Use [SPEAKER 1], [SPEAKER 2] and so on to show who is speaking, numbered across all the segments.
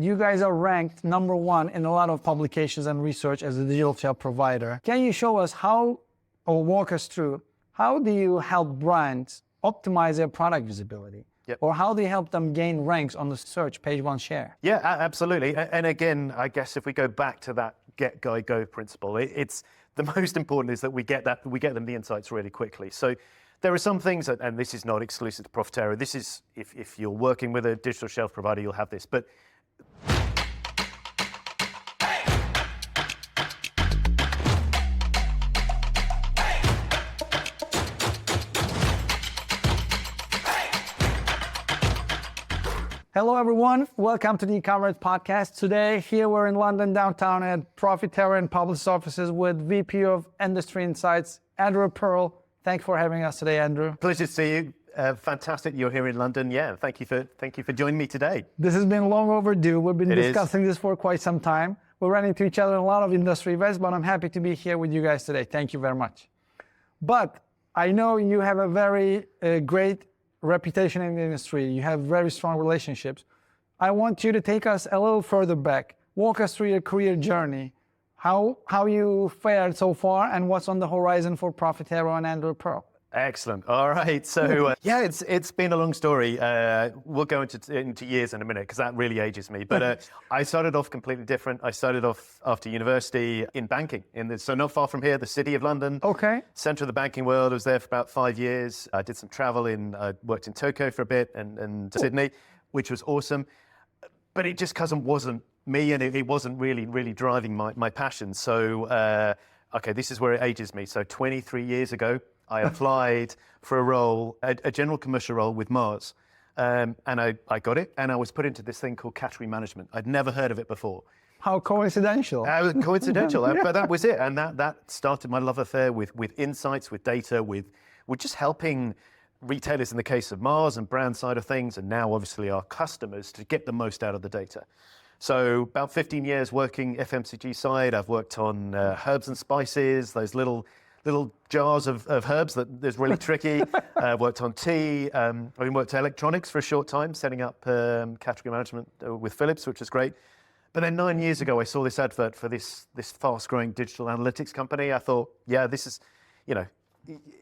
[SPEAKER 1] You guys are ranked number one in a lot of publications and research as a digital shelf provider. Can you show us how, or walk us through, how do you help brands optimize their product visibility?
[SPEAKER 2] Yep.
[SPEAKER 1] Or how do you help them gain ranks on the search page one share?
[SPEAKER 2] Yeah, absolutely. And again, I guess if we go back to that get, guide, go principle, it's the most important is that we get them the insights really quickly. So there are some things, and this is not exclusive to Profitero. This is, if you're working with a digital shelf provider, you'll have this. But
[SPEAKER 1] Hello everyone, welcome to the e-commerce podcast. Today, here we're in London downtown at Profitero and Publicis offices with VP of Industry Insights, Andrew Pearl. Thanks for having us today, Andrew.
[SPEAKER 2] Pleasure to see you. Fantastic you're here in London. Yeah, thank you for joining me today.
[SPEAKER 1] This has been long overdue. We've been discussing this for quite some time. We're running into each other in a lot of industry events, but I'm happy to be here with you guys today. Thank you very much. But I know you have a very great reputation in the industry. You have very strong relationships. I want you to take us a little further back. Walk us through your career journey, how you fared so far, and what's on the horizon for Profitero and Andrew Pearl.
[SPEAKER 2] Excellent. All right. So yeah, it's been a long story. We'll go into years in a minute because that really ages me. But I started off completely different. I started off after university in banking, so not far from here, the city of London.
[SPEAKER 1] Okay.
[SPEAKER 2] Center of the banking world. I was there for about 5 years. I did some travel I worked in Tokyo for a bit and Sydney, which was awesome. But it just wasn't me, and it wasn't really driving my passion. So okay, this is where it ages me. So 23 years ago, I applied for a role, a general commercial role with Mars, and I got it, and I was put into this thing called category management. I'd never heard of it before.
[SPEAKER 1] How coincidental.
[SPEAKER 2] Coincidental, but that was it, and that started my love affair with insights, with data, with just helping retailers in the case of Mars and brand side of things, and now obviously our customers to get the most out of the data. So about 15 years working FMCG side. I've worked on herbs and spices, those little jars of herbs that is really tricky. Worked on tea. I worked electronics for a short time, setting up category management with Philips, which was great. But then 9 years ago, I saw this advert for this fast-growing digital analytics company. I thought, yeah, this is,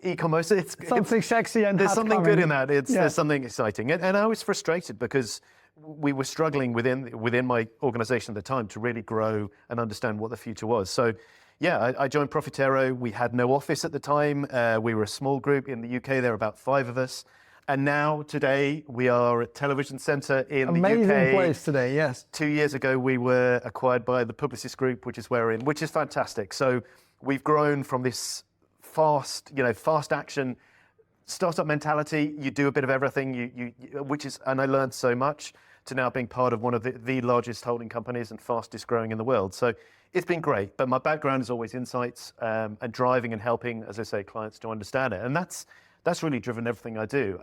[SPEAKER 2] e-commerce. It's
[SPEAKER 1] something sexy and
[SPEAKER 2] there's something
[SPEAKER 1] coming.
[SPEAKER 2] good in that. There's something exciting, and I was frustrated because we were struggling within my organization at the time to really grow and understand what the future was. So. Yeah, I joined Profitero. We had no office at the time. We were a small group in the UK. There were about 5 of us. And now, today, we are a television centre in the UK.
[SPEAKER 1] Amazing place today, yes.
[SPEAKER 2] 2 years ago, we were acquired by the Publicis Group, which is where we're in, which is fantastic. So we've grown from this fast action, startup mentality. You do a bit of everything, and I learned so much, to now being part of one of the largest holding companies and fastest growing in the world. So it's been great, but my background is always insights and driving and helping, as I say, clients to understand it. And that's really driven everything I do.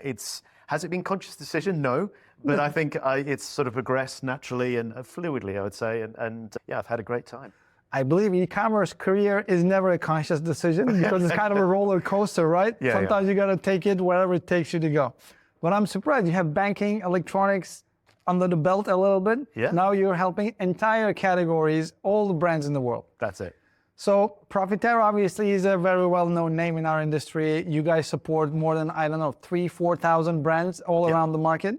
[SPEAKER 2] Has it been a conscious decision? No, but I think it's sort of progressed naturally and fluidly, I would say. And yeah, I've had a great time.
[SPEAKER 1] I believe e-commerce career is never a conscious decision because it's kind of a roller coaster, right?
[SPEAKER 2] Yeah,
[SPEAKER 1] Sometimes you got to take it wherever it takes you to go. But I'm surprised you have banking, electronics, under the belt a little bit.
[SPEAKER 2] Yeah.
[SPEAKER 1] Now you're helping entire categories, all the brands in the world.
[SPEAKER 2] That's it.
[SPEAKER 1] So Profitero obviously is a very well-known name in our industry. You guys support more than, 3,000-4,000 brands all around the market.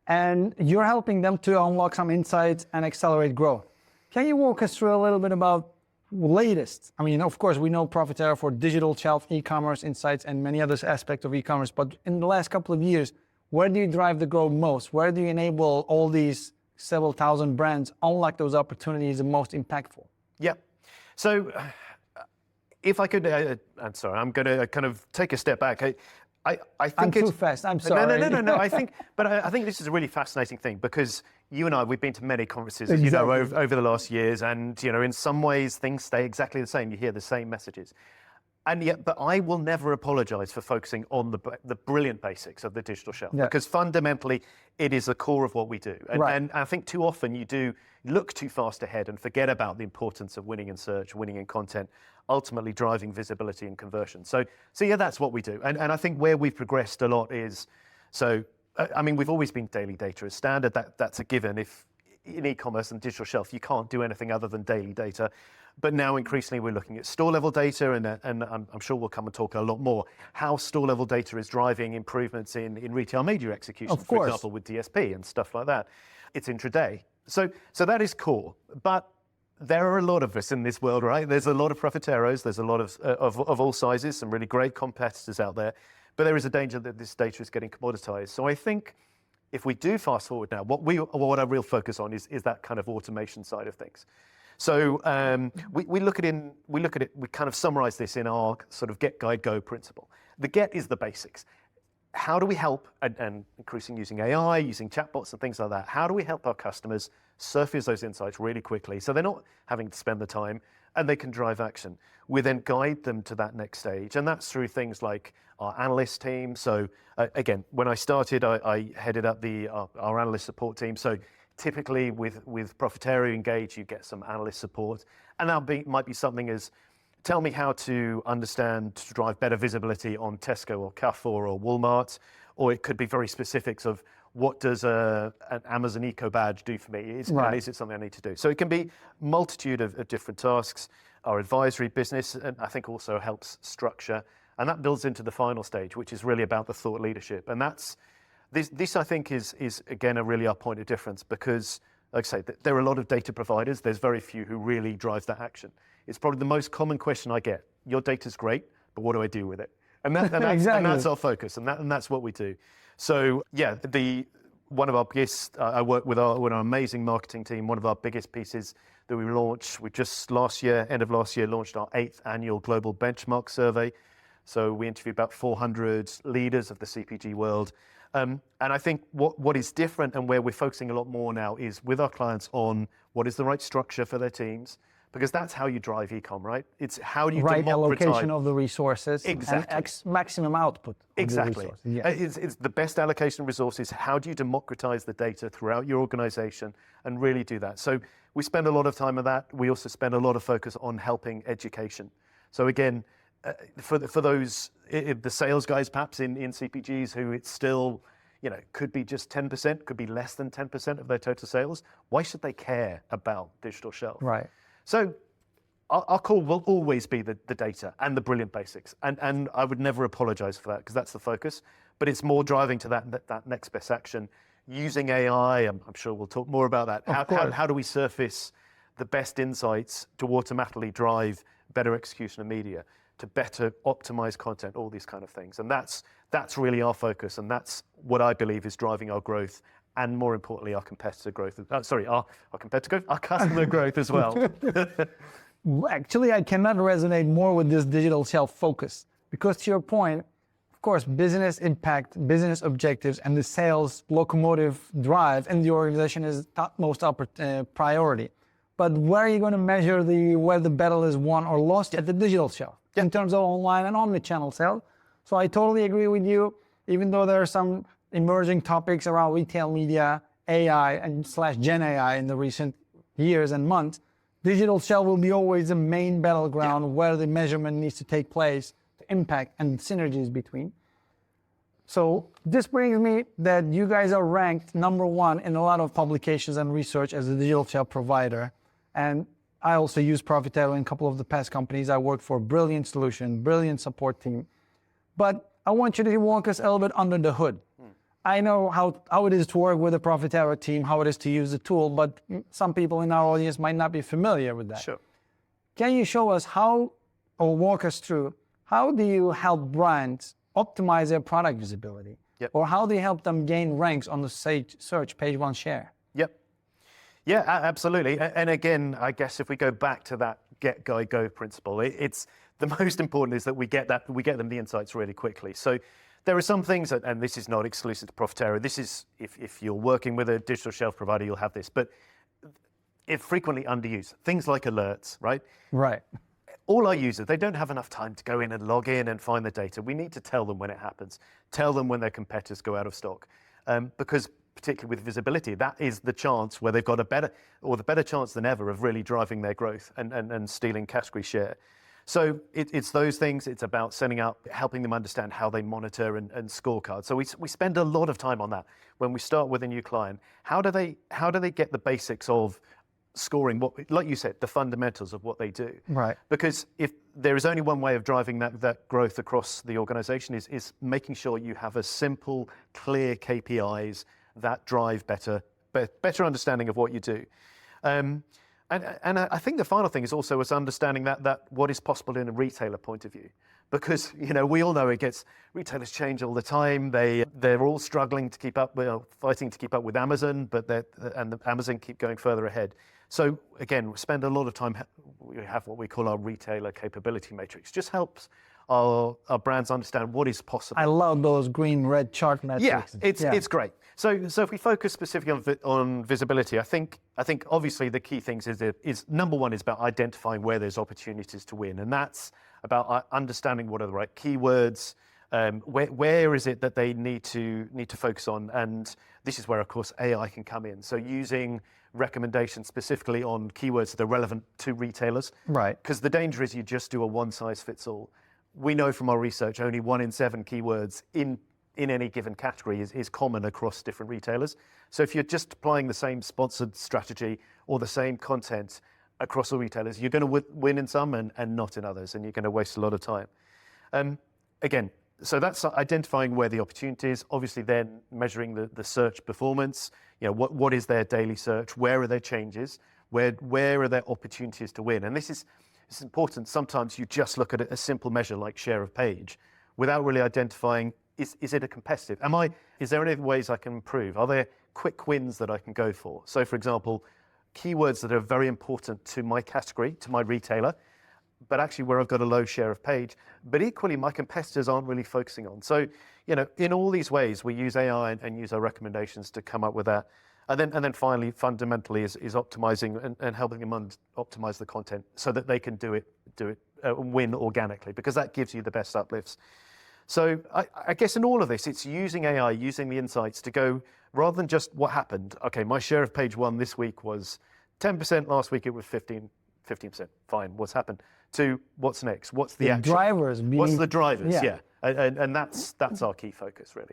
[SPEAKER 1] And you're helping them to unlock some insights and accelerate growth. Can you walk us through a little bit about latest? Of course, we know Profitero for digital shelf, e-commerce insights, and many other aspects of e-commerce. But in the last couple of years, where do you drive the growth most? Where do you enable all these several thousand brands unlock those opportunities the most impactful?
[SPEAKER 2] Yeah. So if I could, I'm sorry, I'm going to kind of take a step back. I think
[SPEAKER 1] I'm too fast. I'm sorry.
[SPEAKER 2] No. I think this is a really fascinating thing because you and I, we've been to many conferences, as you know, over the last years, and in some ways things stay exactly the same. You hear the same messages. But I will never apologize for focusing on the brilliant basics of the digital shelf, because fundamentally it is the core of what we do. And I think too often you do look too fast ahead and forget about the importance of winning in search, winning in content, ultimately driving visibility and conversion. So yeah, that's what we do. And I think where we've progressed a lot is, we've always been daily data as standard. That's a given. in e-commerce and digital shelf, you can't do anything other than daily data. But now increasingly we're looking at store level data, and I'm sure we'll come and talk a lot more how store level data is driving improvements in retail media execution, for example, with DSP and stuff like that. It's intraday. So that is core. But there are a lot of us in this world, right? There's a lot of Profiteros, there's a lot of all sizes, some really great competitors out there. But there is a danger that this data is getting commoditized. So I think if we do fast forward now, what our real focus on is that kind of automation side of things. So we look at it, we kind of summarize this in our sort of get, guide, go principle. The get is the basics. How do we help, and increasing using AI, using chatbots and things like that, how do we help our customers surface those insights really quickly so they're not having to spend the time and they can drive action? We then guide them to that next stage, and that's through things like our analyst team. So again, when I started, I headed up our analyst support team. So typically with Profitero Engage, you get some analyst support, and that might be something as, tell me how to understand to drive better visibility on Tesco or Carrefour or Walmart, or it could be very specifics of what does an Amazon Eco badge do for me? Is it something I need to do? So it can be multitude of different tasks. Our advisory business, and I think also helps structure, and that builds into the final stage, which is really about the thought leadership. And that's, this I think is again, really our point of difference, because like I say, there are a lot of data providers. There's very few who really drive that action. It's probably the most common question I get. Your data's great, but what do I do with it? And that's our focus, and that's what we do. So yeah, one of our biggest, I work with our amazing marketing team. One of our biggest pieces that we launched, we just end of last year, launched our 8th annual global benchmark survey. So we interviewed about 400 leaders of the CPG world. And I think what is different and where we're focusing a lot more now is with our clients on what is the right structure for their teams, because that's how you drive e-com, right? It's how do you
[SPEAKER 1] right allocation of the resources,
[SPEAKER 2] exactly,
[SPEAKER 1] and maximum output.
[SPEAKER 2] Exactly. It's the best allocation of resources. How do you democratize the data throughout your organization and really do that? So we spend a lot of time on that. We also spend a lot of focus on helping education. So again, for those, the sales guys perhaps in CPGs who it's still, could be just 10%, could be less than 10% of their total sales. Why should they care about digital shelf?
[SPEAKER 1] Right.
[SPEAKER 2] So our call will always be the data and the brilliant basics. And I would never apologize for that, because that's the focus. But it's more driving to that next best action using AI. I'm sure we'll talk more about that. How do we surface the best insights to automatically drive better execution of media, to better optimize content, all these kind of things. And that's really our focus. And that's what I believe is driving our growth, and more importantly, our competitor growth. Our customer growth as well.
[SPEAKER 1] Actually, I cannot resonate more with this digital shelf focus, because to your point, of course, business impact, business objectives, and the sales locomotive drive in the organization is topmost priority. But where are you going to measure where the battle is won or lost? At the digital shelf, in terms of online and omni-channel sales. So I totally agree with you, even though there are some emerging topics around retail media, AI, and /Gen AI in the recent years and months. Digital shelf will be always the main battleground where the measurement needs to take place, the impact and synergies between. So this brings me that you guys are ranked #1 in a lot of publications and research as a digital shelf provider. And I also use Profitero in a couple of the past companies I worked for. Brilliant solution, brilliant support team. But I want you to walk us a little bit under the hood. I know how it is to work with a Profitero team, how it is to use the tool, but some people in our audience might not be familiar with that.
[SPEAKER 2] Sure.
[SPEAKER 1] Can you show us or walk us through, how do you help brands optimize their product visibility?
[SPEAKER 2] Yep.
[SPEAKER 1] Or how do you help them gain ranks on the search page 1 share?
[SPEAKER 2] Yep. Yeah, absolutely. And again, I guess if we go back to that get, guide, go principle, it's the most important is that we get them the insights really quickly. So there are some things, and this is not exclusive to Profitero. This is, if you're working with a digital shelf provider, you'll have this, but it's frequently underused. Things like alerts, right?
[SPEAKER 1] Right.
[SPEAKER 2] All our users, they don't have enough time to go in and log in and find the data. We need to tell them when it happens, tell them when their competitors go out of stock. Because particularly with visibility, that is the chance where they've got the better chance than ever of really driving their growth and stealing category share. So it's those things. It's about setting up, helping them understand how they monitor and scorecard. So we spend a lot of time on that when we start with a new client. How do they get the basics of scoring, what, like you said, the fundamentals of what they do?
[SPEAKER 1] Right.
[SPEAKER 2] Because if there is only one way of driving that growth across the organization is making sure you have a simple, clear KPIs that drive better understanding of what you do. And I think the final thing is also understanding that what is possible in a retailer point of view. Because, we all know retailers change all the time. They're all struggling to keep up, fighting to keep up with Amazon, and Amazon keep going further ahead. So again, we spend a lot of time, we have what we call our retailer capability matrix. Just helps our brands understand what is possible.
[SPEAKER 1] I love those green, red chart metrics.
[SPEAKER 2] Yeah, it's great. So if we focus specifically on visibility, I think obviously the key things is number one is about identifying where there's opportunities to win, and that's about understanding what are the right keywords, where is it that they need to focus on, and this is where of course AI can come in. So using recommendations specifically on keywords that are relevant to retailers,
[SPEAKER 1] right?
[SPEAKER 2] Because the danger is you just do a one size fits all. We know from our research only 1 in 7 keywords in any given category is common across different retailers. So if you're just applying the same sponsored strategy or the same content across all retailers, you're going to win in some and not in others, and you're going to waste a lot of time. Again, so that's identifying where the opportunity is, obviously then measuring the search performance, what is their daily search, where are their changes, where are their opportunities to win. And it's important. Sometimes you just look at a simple measure like share of page without really identifying, is it a competitive? Is there any ways I can improve? Are there quick wins that I can go for? So for example, keywords that are very important to my category, to my retailer, but actually where I've got a low share of page, but equally my competitors aren't really focusing on. So, in all these ways, we use AI and use our recommendations to come up with that. And then finally, fundamentally is optimizing and helping them optimize the content so that they can do it win organically, because that gives you the best uplifts. So I guess in all of this, it's using AI, using the insights to go, rather than just what happened. Okay, my share of page one this week was 10%, last week it was 15%. Fine, what's happened? To what's next? What's the action?
[SPEAKER 1] Drivers.
[SPEAKER 2] What's the drivers? Yeah. And that's our key focus, really.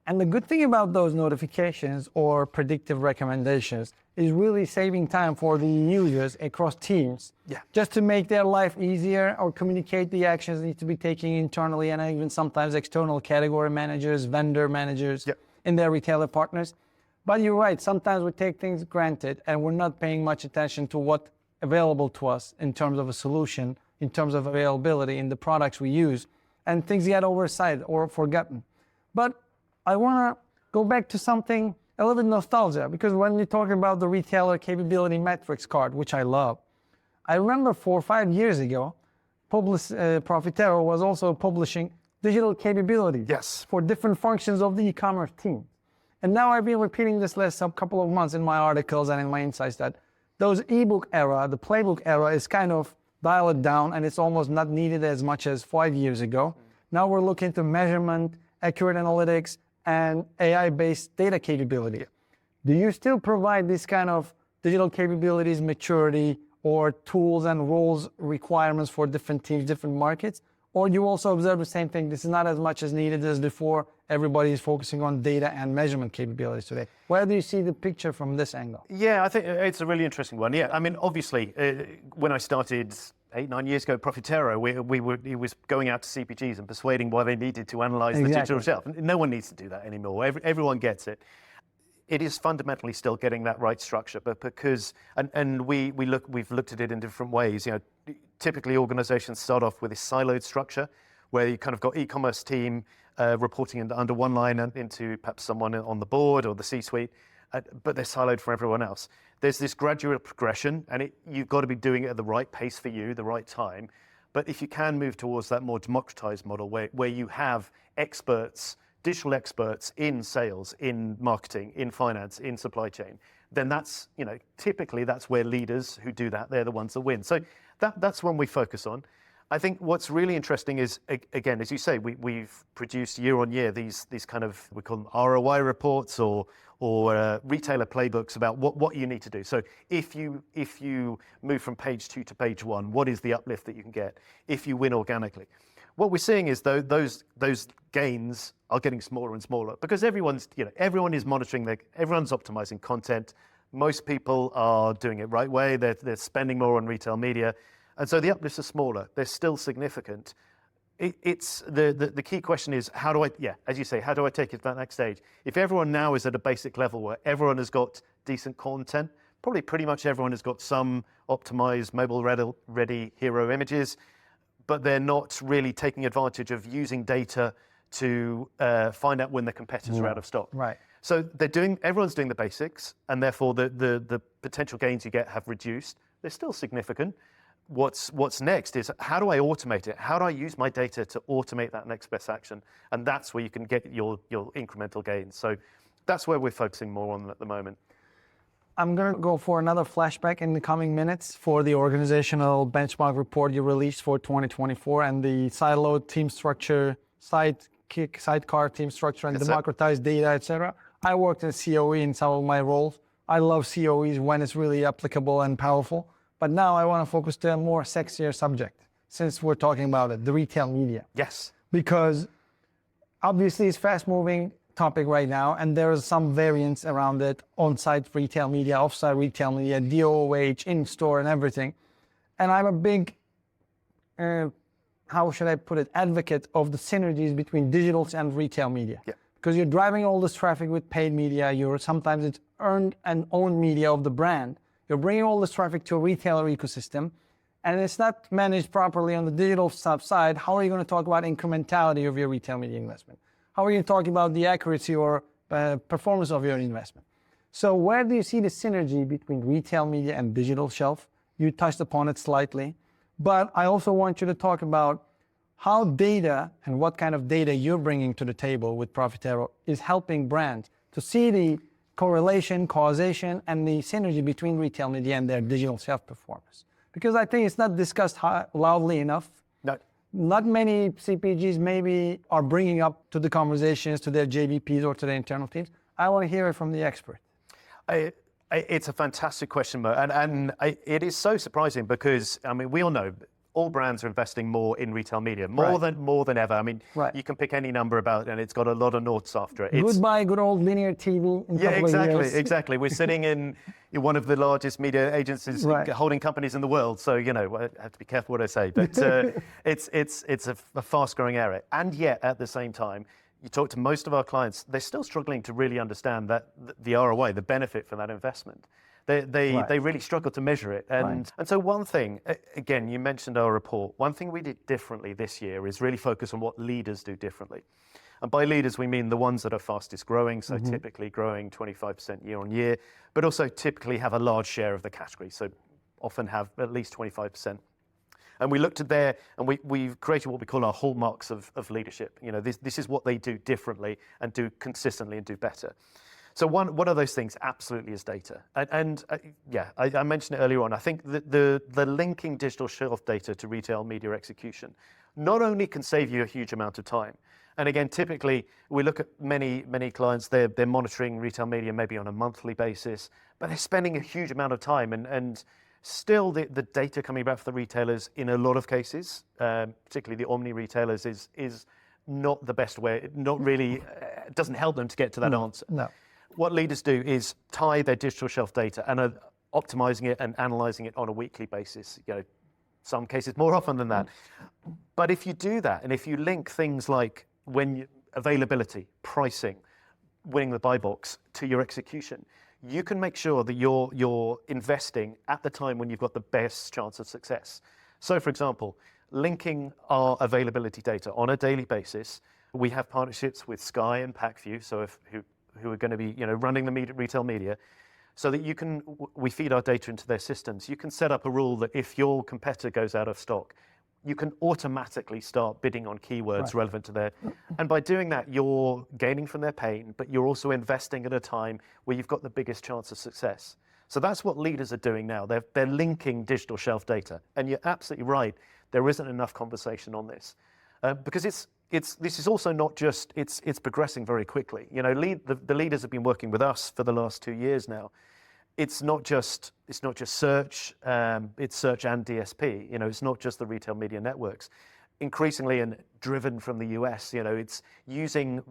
[SPEAKER 1] And the good thing about those notifications or predictive recommendations is really saving time for the users across teams.
[SPEAKER 2] Yeah.
[SPEAKER 1] Just to make their life easier or communicate the actions need to be taken internally and even sometimes external category managers, vendor managers, in their retailer partners. But you're right, sometimes we take things granted and we're not paying much attention to what's available to us in terms of a solution, in terms of availability in the products we use, and things get oversight or forgotten. But I want to go back to something, a little bit nostalgia, because when you talk about the retailer capability metrics card, which I love, I remember 4 or 5 years ago, Profitero was also publishing digital capabilities for different functions of the e-commerce team. And now I've been repeating this last couple of months in my articles and in my insights that those ebook era, the playbook era, is kind of dialed down and it's almost not needed as much as 5 years ago. Now we're looking to measurement, accurate analytics, and AI-based data capability. Do you still provide this kind of digital capabilities, maturity, or tools and roles requirements for different teams, different markets? Or do you also observe the same thing? This is not as much as needed as before. Everybody is focusing on data and measurement capabilities today. Where do you see the picture from this angle?
[SPEAKER 2] Yeah, I think it's a really interesting one. Yeah, I mean, obviously, when I started 8-9 years ago, Profitero, it was going out to CPGs and persuading why they needed to analyze the digital shelf. No one needs to do that anymore. Everyone gets it. It is fundamentally still getting that right structure, but because we've looked at it in different ways. Typically organizations start off with a siloed structure where you kind of got e-commerce team reporting under one line and into perhaps someone on the board or the C-suite, but they're siloed from everyone else. There's this gradual progression, and you've got to be doing it at the right pace for you, the right time. But if you can move towards that more democratized model where you have experts, digital experts in sales, in marketing, in finance, in supply chain, then that's, typically that's where leaders who do that, they're the ones that win. So that's one we focus on. I think what's really interesting is, again, as you say, we've produced year on year these kind of, we call them ROI reports or retailer playbooks about what you need to do. So if you move from page 2 to page 1, what is the uplift that you can get if you win organically? What we're seeing is though those gains are getting smaller and smaller because everyone is monitoring everyone's optimizing content. Most people are doing it right way. They're spending more on retail media. And so the uplifts are smaller. They're still significant. It's the key question is how do I take it to that next stage? If everyone now is at a basic level where everyone has got decent content, probably pretty much everyone has got some optimized mobile ready hero images, but they're not really taking advantage of using data to find out when their competitors are out of stock.
[SPEAKER 1] Right.
[SPEAKER 2] So everyone's doing the basics, and therefore the potential gains you get have reduced. They're still significant. What's next is how do I automate it? How do I use my data to automate that next best action? And that's where you can get your incremental gains. So that's where we're focusing more on at the moment.
[SPEAKER 1] I'm going to go for another flashback in the coming minutes for the organizational benchmark report you released for 2024 and the siloed team structure, sidecar team structure, and democratized data, etc. I worked in COE in some of my roles. I love COEs when it's really applicable and powerful. But now I want to focus to a more sexier subject, since we're talking about it, the retail media.
[SPEAKER 2] Yes.
[SPEAKER 1] Because obviously it's fast-moving topic right now, and there is some variance around it, on-site retail media, off-site retail media, DOOH, in-store and everything. And I'm a big, how should I put it, advocate of the synergies between digital and retail media.
[SPEAKER 2] Yeah.
[SPEAKER 1] Because you're driving all this traffic with paid media, sometimes it's earned and owned media of the brand. You're bringing all this traffic to a retailer ecosystem, and it's not managed properly on the digital side. How are you going to talk about incrementality of your retail media investment? How are you talking about the accuracy or performance of your investment? So where do you see the synergy between retail media and digital shelf? You touched upon it slightly, but I also want you to talk about how data and what kind of data you're bringing to the table with Profitero is helping brands to see the correlation, causation, and the synergy between retail media and their digital shelf performance. Because I think it's not discussed loudly enough.
[SPEAKER 2] No.
[SPEAKER 1] Not many CPGs maybe are bringing up to the conversations to their JVPs or to their internal teams. I want to hear it from the expert.
[SPEAKER 2] It's a fantastic question, Mo, and it is so surprising because, I mean, we all know all brands are investing more in retail media, more than ever. I mean, you can pick any number about, and it's got a lot of noughts after it.
[SPEAKER 1] Goodbye, good old linear TV.
[SPEAKER 2] Exactly. We're sitting in one of the largest media agencies, holding companies in the world. So I have to be careful what I say, but it's a fast-growing area. And yet, at the same time, you talk to most of our clients, they're still struggling to really understand that the ROI, the benefit for that investment. They really struggle to measure it. And so one thing, again, you mentioned our report. One thing we did differently this year is really focus on what leaders do differently. And by leaders, we mean the ones that are fastest growing, so typically growing 25% year on year, but also typically have a large share of the category, so often have at least 25%. And we looked at and we've created what we call our hallmarks of leadership. This is what they do differently and do consistently and do better. So one of those things absolutely is data. I mentioned it earlier on. I think that the linking digital shelf data to retail media execution not only can save you a huge amount of time, and again, typically we look at many clients, they're monitoring retail media maybe on a monthly basis, but they're spending a huge amount of time and still the data coming back from the retailers in a lot of cases, particularly the omni retailers, is not the best way, not really, doesn't help them to get to that answer.
[SPEAKER 1] No.
[SPEAKER 2] What leaders do is tie their digital shelf data and are optimizing it and analyzing it on a weekly basis. Some cases more often than that. But if you do that, and if you link things like availability, pricing, winning the buy box to your execution, you can make sure that you're investing at the time when you've got the best chance of success. So, for example, linking our availability data on a daily basis. We have partnerships with Sky and PackView, who are going to be running the retail media, so that we feed our data into their systems. You can set up a rule that if your competitor goes out of stock, you can automatically start bidding on keywords relevant to their, and by doing that, you're gaining from their pain, but you're also investing at a time where you've got the biggest chance of success. So that's what leaders are doing now. They're linking digital shelf data. And you're absolutely right, there isn't enough conversation on this. Because this is also not just, it's progressing very quickly. You know, the leaders have been working with us for the last 2 years now. It's not just search, it's search and DSP. You know, it's not just the retail media networks. Increasingly, and driven from the US, you know, it's using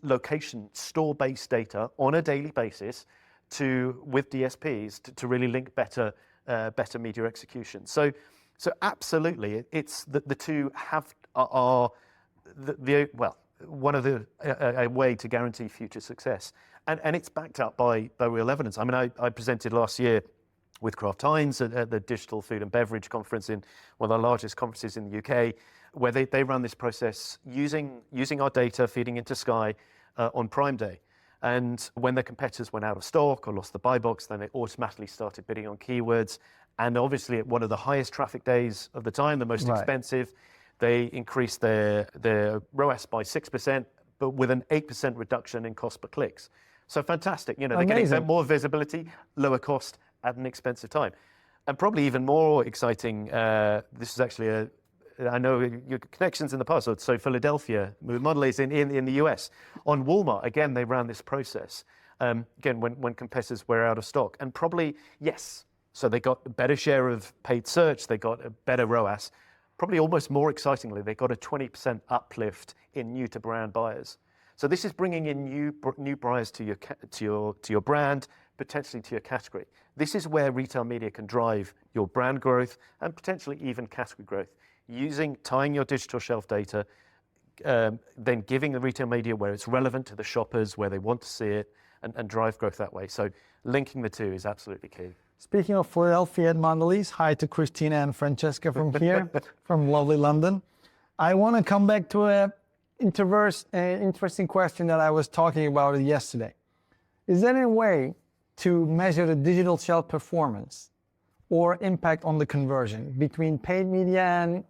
[SPEAKER 2] location, store-based data on a daily basis with DSPs to really link better media execution. So absolutely, it's the two are one of a way to guarantee future success, and it's backed up by real evidence. I mean, I presented last year with Kraft Heinz at the Digital Food and Beverage Conference, in one of the largest conferences in the UK, where they ran this process using our data, feeding into Sky on Prime Day. And when their competitors went out of stock or lost the buy box, then they automatically started bidding on keywords. And obviously, at one of the highest traffic days of the time, the most expensive, they increased their ROAS by 6%, but with an 8% reduction in cost per clicks. So fantastic. You know, they're getting more visibility, lower cost at an expensive time. And probably even more exciting, this is actually I know your connections in the past. So Philadelphia, Mondelez in the US. On Walmart, again, they ran this process. Again, when competitors were out of stock. And probably, yes, so they got a better share of paid search, they got a better ROAS. Probably almost more excitingly, they got a 20% uplift in new to brand buyers. So this is bringing in new buyers to your brand, potentially to your category. This is where retail media can drive your brand growth and potentially even category growth. Tying your digital shelf data, then giving the retail media where it's relevant to the shoppers, where they want to see it, and drive growth that way. So linking the two is absolutely key.
[SPEAKER 1] Speaking of Philadelphia and Mondelez, hi to Christina and Francesca from here, from lovely London. I want to come back to an interesting question that I was talking about yesterday. Is there any way to measure the digital shelf performance or impact on the conversion between paid media and,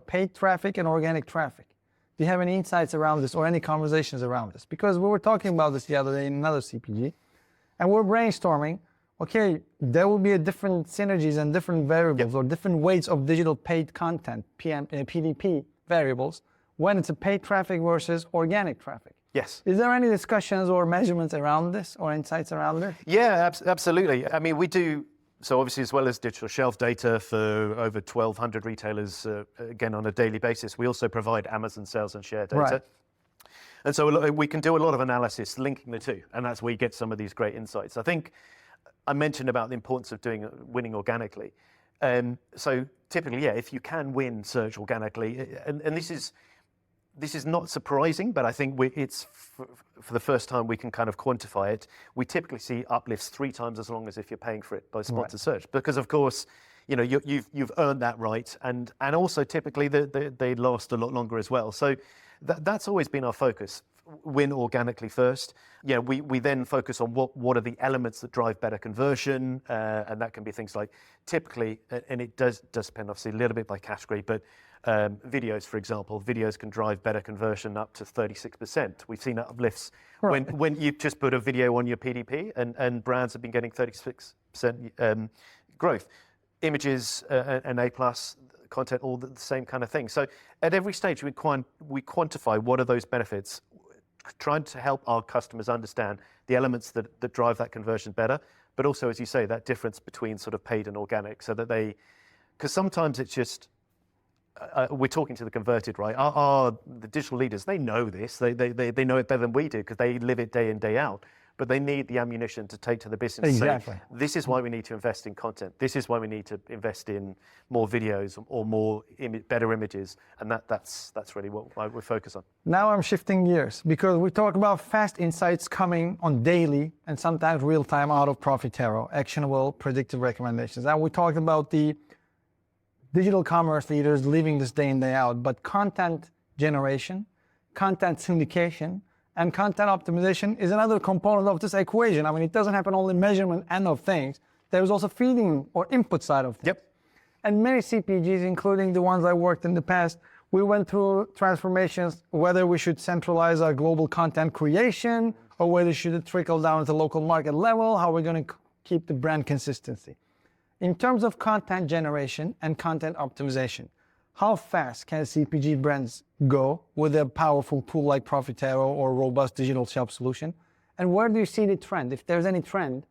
[SPEAKER 1] paid traffic and organic traffic? Do you have any insights around this or any conversations around this? Because we were talking about this the other day in another CPG, and we're brainstorming, okay, there will be a different synergies and different variables or different weights of digital paid content, PDP variables, when it's a paid traffic versus organic traffic.
[SPEAKER 2] Yes.
[SPEAKER 1] Is there any discussions or measurements around this or insights around it?
[SPEAKER 2] Yeah, absolutely. I mean, we do, so obviously as well as digital shelf data for over 1,200 retailers, again, on a daily basis, we also provide Amazon sales and share data.
[SPEAKER 1] Right.
[SPEAKER 2] And so we can do a lot of analysis linking the two, and that's where you get some of these great insights. I think I mentioned about the importance of winning organically. So typically, yeah, if you can win search organically, and this is not surprising, but I think it's for the first time we can kind of quantify it. We typically see uplifts 3 times as long as if you're paying for it by sponsored search, because of course, you know, you've earned that right, and also typically they last a lot longer as well. So that's always been our focus. Win organically first. Yeah, we then focus on what are the elements that drive better conversion, and that can be things like typically, and it does depend obviously a little bit by category, but videos, for example, videos can drive better conversion up to 36%. We've seen uplifts when you just put a video on your PDP, and brands have been getting 36% growth. Images and A+ content, all the same kind of thing. So at every stage, we quantify what are those benefits, trying to help our customers understand the elements that drive that conversion better, but also, as you say, that difference between sort of paid and organic, so that because sometimes it's just, we're talking to the converted, right? The digital leaders, they know this, they know it better than we do because they live it day in, day out, but they need the ammunition to take to the business.
[SPEAKER 1] Exactly.
[SPEAKER 2] Say, this is why we need to invest in content. This is why we need to invest in more videos or more better images, and that's really what we focus on.
[SPEAKER 1] Now I'm shifting gears because we talk about fast insights coming on daily and sometimes real time out of Profitero, actionable predictive recommendations. And we talked about the digital commerce leaders living this day in, day out, but content generation, content syndication, and content optimization is another component of this equation. I mean, it doesn't happen only measurement end of things. There's also feeding or input side of things.
[SPEAKER 2] Yep.
[SPEAKER 1] And many CPGs, including the ones I worked in the past, we went through transformations, whether we should centralize our global content creation or whether it should trickle down at the local market level, how we're going to keep the brand consistency. In terms of content generation and content optimization, how fast can CPG brands go with a powerful tool like Profitero or robust digital shop solution? And where do you see the trend? If there's any trend,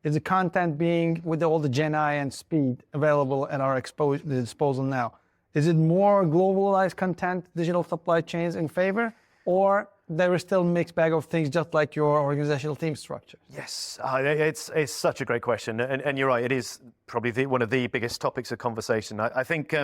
[SPEAKER 1] is the content being, with all the Gen AI and speed available at our disposal now, is it more globalized content, digital supply chains in favor, or there is still a mixed bag of things, just like your organizational team structure?
[SPEAKER 2] Yes, it's such a great question, and you're right. It is probably one of the biggest topics of conversation. I think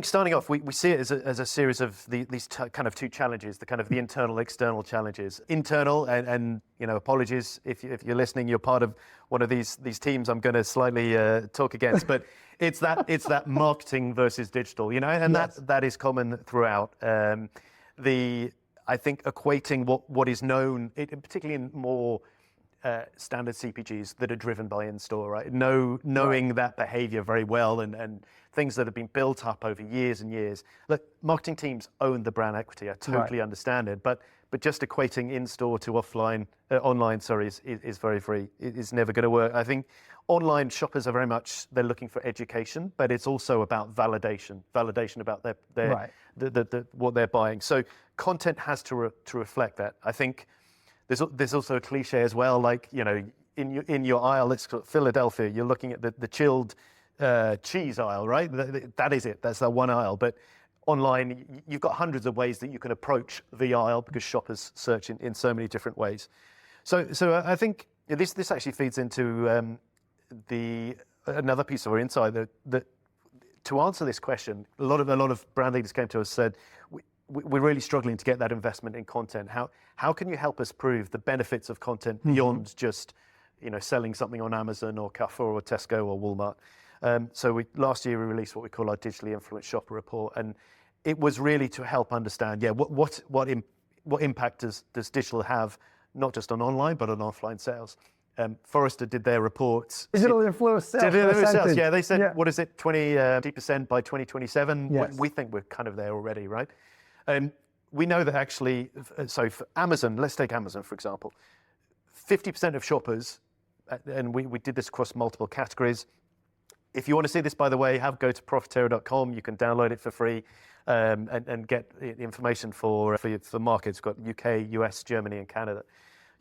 [SPEAKER 2] starting off, we see it as a series of these kind of two challenges, the internal, external challenges. Internal, and apologies if you're listening, you're part of one of these teams I'm going to slightly talk against, but it's that marketing versus digital, and yes, that is common throughout. I think equating what is known, particularly in more standard CPGs that are driven by in-store, right? Knowing right, that behavior very well and things that have been built up over years and years. Look, marketing teams own the brand equity. I totally right, understand it, but just equating in-store to online, is very, it's never going to work. I think online shoppers are very much, they're looking for education, but it's also about validation about their right, what they're buying. So content has to reflect that. I think there's also a cliche as well, like, in your aisle, let's call it Philadelphia, you're looking at the chilled cheese aisle, right? That is it. That's that one aisle. But online, you've got hundreds of ways that you can approach the aisle because shoppers search in so many different ways. So I think this actually feeds into another piece of our insight that to answer this question, a lot of brand leaders came to us and said, we're really struggling to get that investment in content. How can you help us prove the benefits of content beyond just selling something on Amazon or Carrefour or Tesco or Walmart? So last year we released what we call our digitally influenced shopper report, and it was really to help understand, what impact does digital have, not just on online but on offline sales. Forrester did their reports.
[SPEAKER 1] Digital influence sales.
[SPEAKER 2] Yeah, they said, what is it, 20% by 2027?
[SPEAKER 1] Yes.
[SPEAKER 2] We think we're kind of there already, right? We know that actually, so for Amazon, let's take Amazon for example, 50% of shoppers, and we did this across multiple categories. If you want to see this, by the way, go to profitero.com. You can download it for free and get information for markets. We've got UK, US, Germany, and Canada.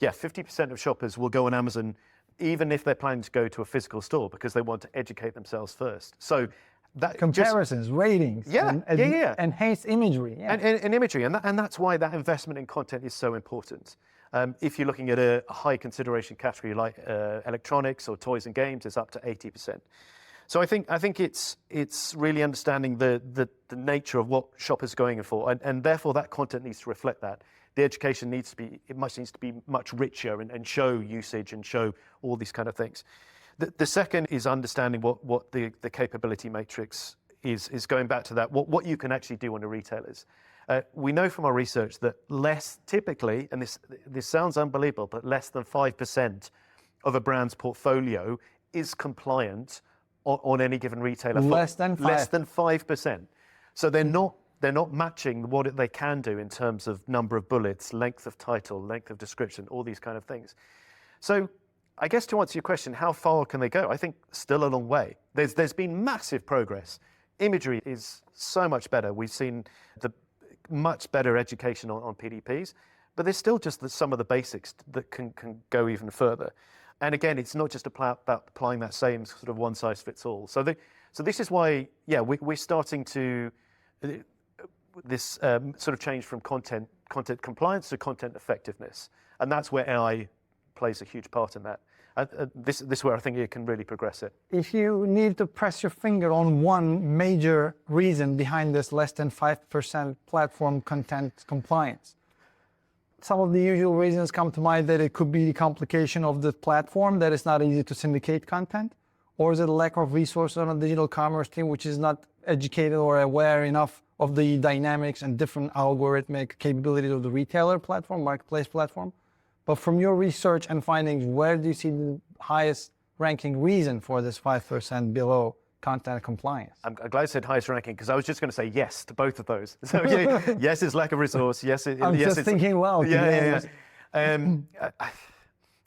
[SPEAKER 2] Yeah, 50% of shoppers will go on Amazon, even if they're planning to go to a physical store, because they want to educate themselves first. So that
[SPEAKER 1] comparisons, ratings, enhanced imagery,
[SPEAKER 2] and imagery, and that's why that investment in content is so important. If you're looking at a high consideration category like electronics or toys and games, it's up to 80%. So I think it's really understanding the nature of what shoppers are going for, and therefore that content needs to reflect that. The education needs to be much richer and show usage and show all these kind of things. The second is understanding what the capability matrix is going back to that, what you can actually do on the retailers. We know from our research that typically, and this sounds unbelievable, but less than 5% of a brand's portfolio is compliant on any given retailer.
[SPEAKER 1] Less than
[SPEAKER 2] 5%. So they're not matching what they can do in terms of number of bullets, length of title, length of description, all these kind of things. So I guess to answer your question, how far can they go? I think still a long way. There's been massive progress. Imagery is so much better. We've seen the much better education on PDPs, but there's still just some of the basics that can go even further. And again, it's not just about applying that same sort of one size fits all. So this is why, we're starting to this sort of change from content compliance to content effectiveness, and that's where AI plays a huge part in that. This is where I think it can really progress it.
[SPEAKER 1] If you need to press your finger on one major reason behind this less than 5% platform content compliance, some of the usual reasons come to mind, that it could be the complication of the platform, that it's not easy to syndicate content, or is it a lack of resources on a digital commerce team which is not educated or aware enough of the dynamics and different algorithmic capabilities of the retailer platform, marketplace platform? But from your research and findings, where do you see the highest ranking reason for this 5% below content compliance?
[SPEAKER 2] I'm glad I said highest ranking, because I was just going to say yes to both of those. So yes, it's lack of resource. Yes,
[SPEAKER 1] I'm just thinking well.
[SPEAKER 2] Yeah.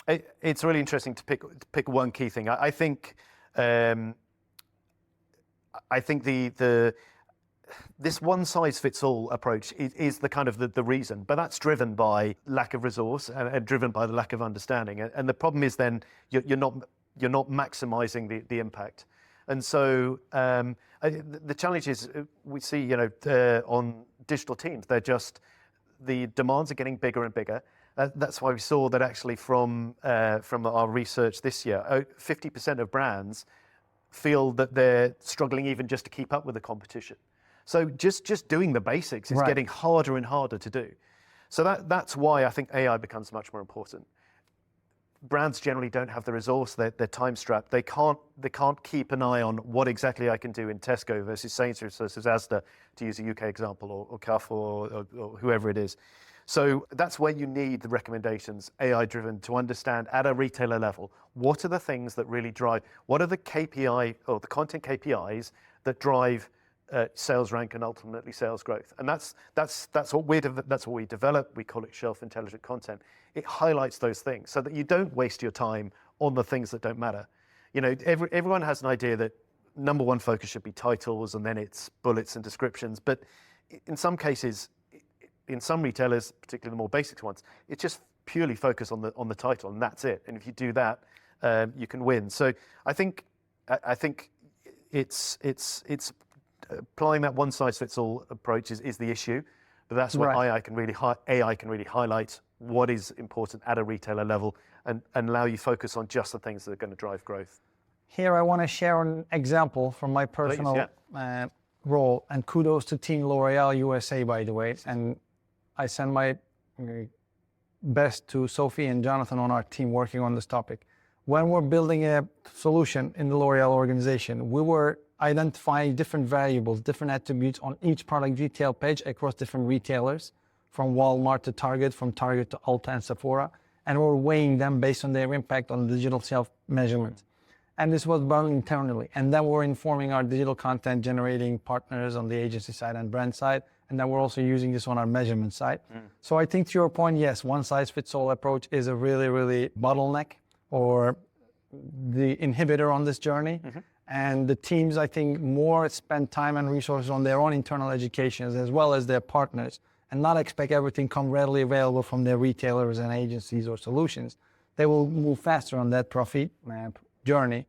[SPEAKER 2] It's really interesting to pick one key thing. I think this one-size-fits-all approach is the kind of the reason, but that's driven by lack of resource and driven by the lack of understanding. And the problem is then you're not maximizing the impact. And so the challenge is we see on digital teams, the demands are getting bigger and bigger. That's why we saw that actually from our research this year, 50% of brands feel that they're struggling even just to keep up with the competition. So just doing the basics is getting harder and harder to do. So that's why I think AI becomes much more important. Brands generally don't have the resource, they're time strapped. They can't keep an eye on what exactly I can do in Tesco versus Sainsbury's versus Asda, to use a UK example, or Carrefour or whoever it is. So that's where you need the recommendations, AI driven, to understand at a retailer level, what are the things that really drive, what are the KPI or the content KPIs that drive sales rank and ultimately sales growth. And that's what we develop. We call it shelf intelligent content. It highlights those things so that you don't waste your time on the things that don't matter. Everyone has an idea that number one focus should be titles and then it's bullets and descriptions. But in some cases, in some retailers, particularly the more basic ones, it's just purely focus on the title and that's it. And if you do that, you can win. So I think it's applying that one-size-fits-all approach is the issue, but that's where AI can really highlight what is important at a retailer level and allow you focus on just the things that are going to drive growth.
[SPEAKER 1] Here I want to share an example from my personal role, and kudos to Team L'Oreal USA, by the way. And I send my best to Sophie and Jonathan on our team working on this topic. When we're building a solution in the L'Oreal organization, we were identifying different variables, different attributes on each product detail page across different retailers, from Walmart to Target, from Target to Ulta and Sephora, and we're weighing them based on their impact on the digital shelf measurement. And this was done internally. And then we're informing our digital content generating partners on the agency side and brand side, and then we're also using this on our measurement side. So I think to your point, yes, one-size-fits-all approach is a really, really bottleneck or the inhibitor on this journey. And the teams, I think, more spend time and resources on their own internal educations as well as their partners, and not expect everything come readily available from their retailers and agencies or solutions. They will move faster on that profit journey.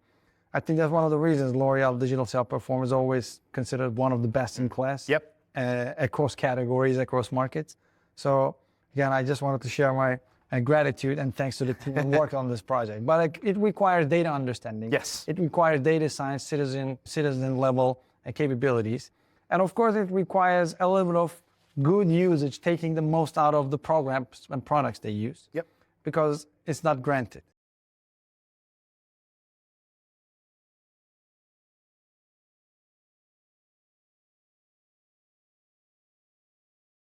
[SPEAKER 1] I think that's one of the reasons L'Oreal digital sales performance is always considered one of the best in class across categories, across markets. So again, I just wanted to share my gratitude and thanks to the team who worked on this project. But it requires data understanding.
[SPEAKER 2] Yes.
[SPEAKER 1] It requires data science, citizen level capabilities. And of course, it requires a little bit of good usage, taking the most out of the programs and products they use. Because it's not granted.